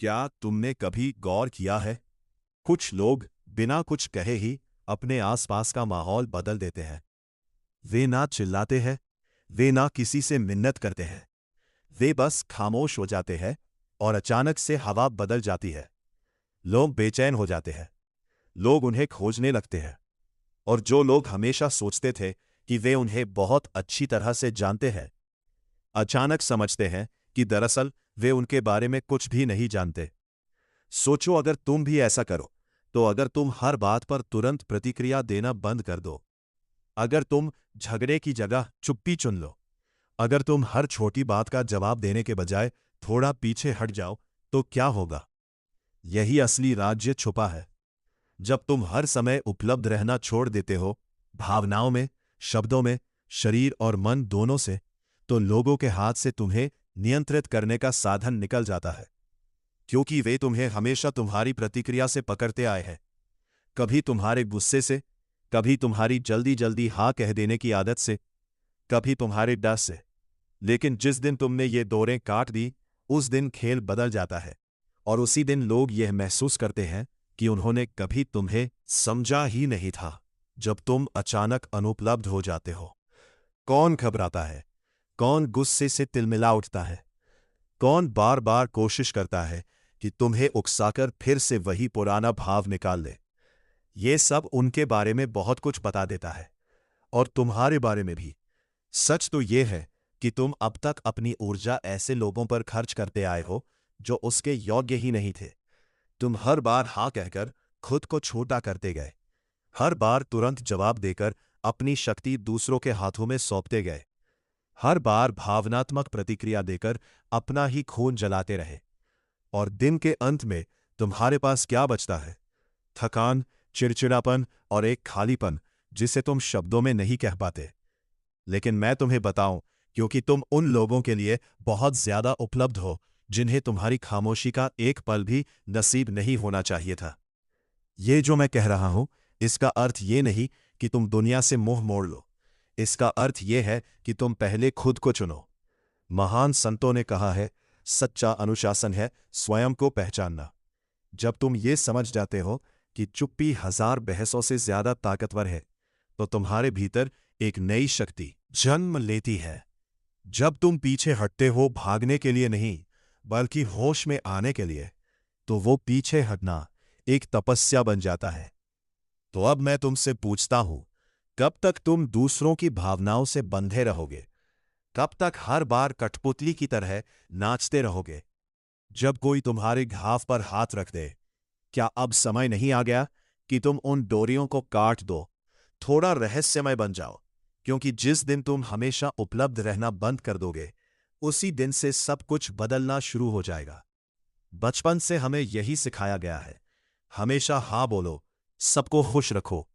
क्या तुमने कभी गौर किया है? कुछ लोग बिना कुछ कहे ही अपने आसपास का माहौल बदल देते हैं। वे ना चिल्लाते हैं, वे ना किसी से मिन्नत करते हैं। वे बस खामोश हो जाते हैं और अचानक से हवा बदल जाती है। लोग बेचैन हो जाते हैं। लोग उन्हें खोजने लगते हैं। और जो लोग हमेशा सोचते थे कि वे उन्हें बहुत अच्छी तरह से जानते हैं, अचानक समझते हैं कि दरअसल वे उनके बारे में कुछ भी नहीं जानते। सोचो, अगर तुम भी ऐसा करो, तो अगर तुम हर बात पर तुरंत प्रतिक्रिया देना बंद कर दो, अगर तुम झगड़े की जगह चुप्पी चुन लो, अगर तुम हर छोटी बात का जवाब देने के बजाय थोड़ा पीछे हट जाओ, तो क्या होगा? यही असली राज्य छुपा है। जब तुम हर समय उपलब्ध रहना छोड़ देते हो, भावनाओं में, शब्दों में, शरीर और मन दोनों से, तो लोगों के हाथ से तुम्हें नियंत्रित करने का साधन निकल जाता है। क्योंकि वे तुम्हें हमेशा तुम्हारी प्रतिक्रिया से पकड़ते आए हैं। कभी तुम्हारे गुस्से से, कभी तुम्हारी जल्दी जल्दी हाँ कह देने की आदत से, कभी तुम्हारे डर से। लेकिन जिस दिन तुमने ये डोरें काट दी, उस दिन खेल बदल जाता है। और उसी दिन लोग यह महसूस करते हैं कि उन्होंने कभी तुम्हें समझा ही नहीं था। जब तुम अचानक अनुपलब्ध हो जाते हो, कौन घबराता है? कौन गुस्से से तिलमिला उठता है? कौन बार बार कोशिश करता है कि तुम्हें उकसाकर फिर से वही पुराना भाव निकाल ले? ये सब उनके बारे में बहुत कुछ बता देता है, और तुम्हारे बारे में भी। सच तो ये है कि तुम अब तक अपनी ऊर्जा ऐसे लोगों पर खर्च करते आए हो जो उसके योग्य ही नहीं थे। तुम हर बार हाँ कहकर खुद को छोटा करते गए, हर बार तुरंत जवाब देकर अपनी शक्ति दूसरों के हाथों में सौंपते गए, हर बार भावनात्मक प्रतिक्रिया देकर अपना ही खून जलाते रहे। और दिन के अंत में तुम्हारे पास क्या बचता है? थकान, चिड़चिड़ापन और एक खालीपन जिसे तुम शब्दों में नहीं कह पाते। लेकिन मैं तुम्हें बताऊं, क्योंकि तुम उन लोगों के लिए बहुत ज्यादा उपलब्ध हो जिन्हें तुम्हारी खामोशी का एक पल भी नसीब नहीं होना चाहिए था। ये जो मैं कह रहा हूं, इसका अर्थ ये नहीं कि तुम दुनिया से मुंह मोड़ लो। इसका अर्थ ये है कि तुम पहले खुद को चुनो। महान संतों ने कहा है, सच्चा अनुशासन है स्वयं को पहचानना। जब तुम ये समझ जाते हो कि चुप्पी हजार बहसों से ज्यादा ताकतवर है, तो तुम्हारे भीतर एक नई शक्ति जन्म लेती है। जब तुम पीछे हटते हो भागने के लिए नहीं, बल्कि होश में आने के लिए, तो वो पीछे हटना एक तपस्या बन जाता है। तो अब मैं तुमसे पूछता हूं, कब तक तुम दूसरों की भावनाओं से बंधे रहोगे? कब तक हर बार कठपुतली की तरह नाचते रहोगे जब कोई तुम्हारे घाव पर हाथ रख दे? क्या अब समय नहीं आ गया कि तुम उन डोरियों को काट दो, थोड़ा रहस्यमय बन जाओ? क्योंकि जिस दिन तुम हमेशा उपलब्ध रहना बंद कर दोगे, उसी दिन से सब कुछ बदलना शुरू हो जाएगा। बचपन से हमें यही सिखाया गया है, हमेशा हाँ बोलो, सबको खुश रखो,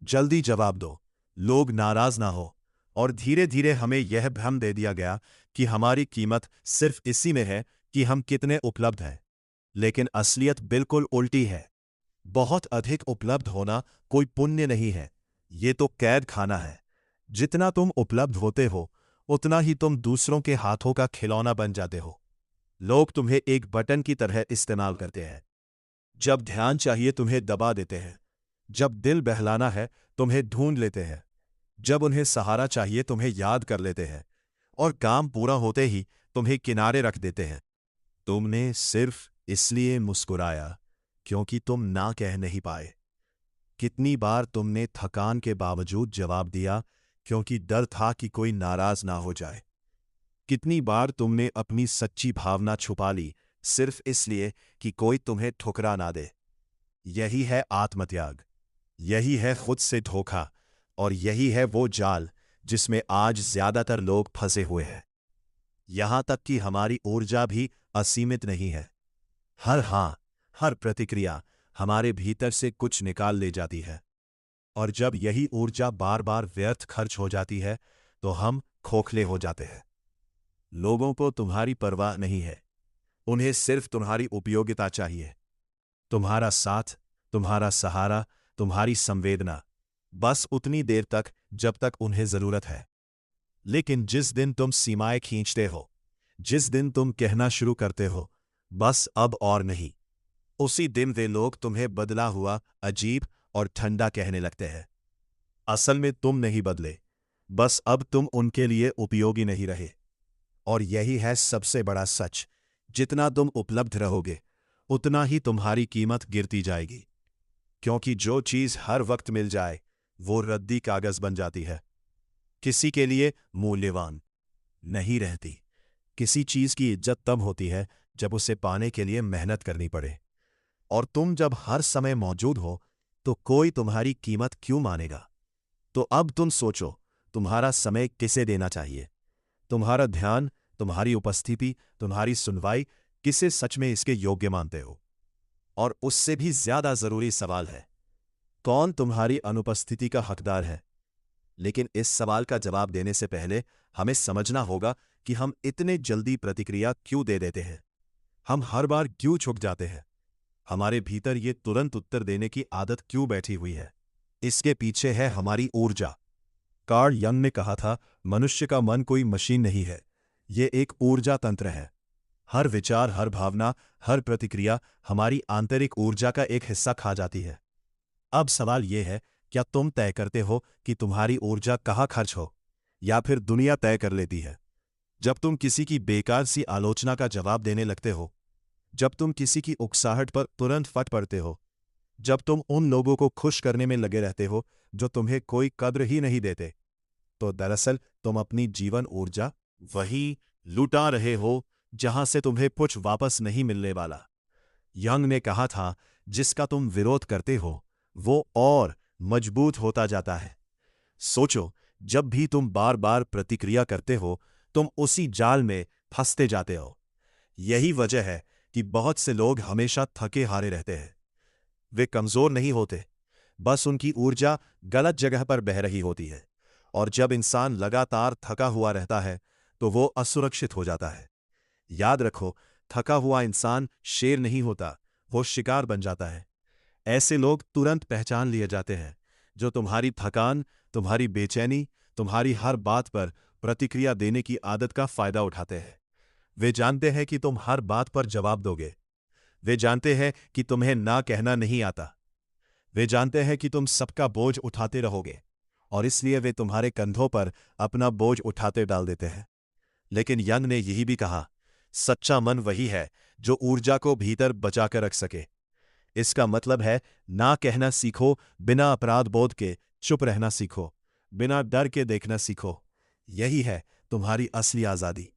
जल्दी जवाब दो, लोग नाराज ना हो। और धीरे धीरे हमें यह भ्रम दे दिया गया कि हमारी कीमत सिर्फ इसी में है कि हम कितने उपलब्ध हैं। लेकिन असलियत बिल्कुल उल्टी है। बहुत अधिक उपलब्ध होना कोई पुण्य नहीं है, ये तो कैद खाना है। जितना तुम उपलब्ध होते हो, उतना ही तुम दूसरों के हाथों का खिलौना बन जाते हो। लोग तुम्हें एक बटन की तरह इस्तेमाल करते हैं। जब ध्यान चाहिए तुम्हें दबा देते हैं, जब दिल बहलाना है तुम्हें ढूंढ लेते हैं, जब उन्हें सहारा चाहिए तुम्हें याद कर लेते हैं, और काम पूरा होते ही तुम्हें किनारे रख देते हैं। तुमने सिर्फ इसलिए मुस्कुराया क्योंकि तुम ना कह नहीं पाए। कितनी बार तुमने थकान के बावजूद जवाब दिया क्योंकि डर था कि कोई नाराज ना हो जाए। कितनी बार तुमने अपनी सच्ची भावना छुपा ली सिर्फ इसलिए कि कोई तुम्हें ठुकरा ना दे। यही है आत्मत्याग, यही है खुद से धोखा, और यही है वो जाल जिसमें आज ज्यादातर लोग फंसे हुए हैं। यहां तक कि हमारी ऊर्जा भी असीमित नहीं है। हर हां, हर प्रतिक्रिया हमारे भीतर से कुछ निकाल ले जाती है। और जब यही ऊर्जा बार बार व्यर्थ खर्च हो जाती है, तो हम खोखले हो जाते हैं। लोगों को तुम्हारी परवाह नहीं है, उन्हें सिर्फ तुम्हारी उपयोगिता चाहिए। तुम्हारा साथ, तुम्हारा सहारा, तुम्हारी संवेदना, बस उतनी देर तक जब तक उन्हें जरूरत है। लेकिन जिस दिन तुम सीमाएं खींचते हो, जिस दिन तुम कहना शुरू करते हो, बस अब और नहीं। उसी दिन वे लोग तुम्हें बदला हुआ, अजीब और ठंडा कहने लगते हैं। असल में तुम नहीं बदले, बस अब तुम उनके लिए उपयोगी नहीं रहे। और यही है सबसे बड़ा सच, जितना तुम उपलब्ध रहोगे उतना ही तुम्हारी कीमत गिरती जाएगी। क्योंकि जो चीज हर वक्त मिल जाए वो रद्दी कागज बन जाती है, किसी के लिए मूल्यवान नहीं रहती। किसी चीज की इज्जत तब होती है जब उसे पाने के लिए मेहनत करनी पड़े, और तुम जब हर समय मौजूद हो तो कोई तुम्हारी कीमत क्यों मानेगा। तो अब तुम सोचो, तुम्हारा समय किसे देना चाहिए? तुम्हारा ध्यान, तुम्हारी उपस्थिति, तुम्हारी सुनवाई, किसे सच में इसके योग्य मानते हो? और उससे भी ज्यादा जरूरी सवाल है, कौन तुम्हारी अनुपस्थिति का हकदार है? लेकिन इस सवाल का जवाब देने से पहले हमें समझना होगा कि हम इतने जल्दी प्रतिक्रिया क्यों दे देते हैं। हम हर बार क्यों झुक जाते हैं? हमारे भीतर ये तुरंत उत्तर देने की आदत क्यों बैठी हुई है? इसके पीछे है हमारी ऊर्जा। कार्ल यंग ने कहा था, मनुष्य का मन कोई मशीन नहीं है, ये एक ऊर्जा तंत्र है। हर विचार, हर भावना, हर प्रतिक्रिया हमारी आंतरिक ऊर्जा का एक हिस्सा खा जाती है। अब सवाल यह है, क्या तुम तय करते हो कि तुम्हारी ऊर्जा कहाँ खर्च हो, या फिर दुनिया तय कर लेती है? जब तुम किसी की बेकार सी आलोचना का जवाब देने लगते हो, जब तुम किसी की उकसाहट पर तुरंत फट पड़ते हो, जब तुम उन लोगों को खुश करने में लगे रहते हो जो तुम्हें कोई कद्र ही नहीं देते, तो दरअसल तुम अपनी जीवन ऊर्जा वही लुटा रहे हो जहां से तुम्हें कुछ वापस नहीं मिलने वाला। यंग ने कहा था, जिसका तुम विरोध करते हो वो और मजबूत होता जाता है। सोचो, जब भी तुम बार बार प्रतिक्रिया करते हो तुम उसी जाल में फंसते जाते हो। यही वजह है कि बहुत से लोग हमेशा थके हारे रहते हैं। वे कमजोर नहीं होते, बस उनकी ऊर्जा गलत जगह पर बह रही होती है। और जब इंसान लगातार थका हुआ रहता है तो वो असुरक्षित हो जाता है। याद रखो, थका हुआ इंसान शेर नहीं होता, वो शिकार बन जाता है। ऐसे लोग तुरंत पहचान लिए जाते हैं जो तुम्हारी थकान, तुम्हारी बेचैनी, तुम्हारी हर बात पर प्रतिक्रिया देने की आदत का फायदा उठाते हैं। वे जानते हैं कि तुम हर बात पर जवाब दोगे। वे जानते हैं कि तुम्हें ना कहना नहीं आता। वे जानते हैं कि तुम सबका बोझ उठाते रहोगे, और इसलिए वे तुम्हारे कंधों पर अपना बोझ उठाते डाल देते हैं। लेकिन यंग ने यही भी कहा, सच्चा मन वही है जो ऊर्जा को भीतर बचा कर रख सके। इसका मतलब है, ना कहना सीखो, बिना अपराध बोध के चुप रहना सीखो, बिना डर के देखना सीखो। यही है तुम्हारी असली आजादी।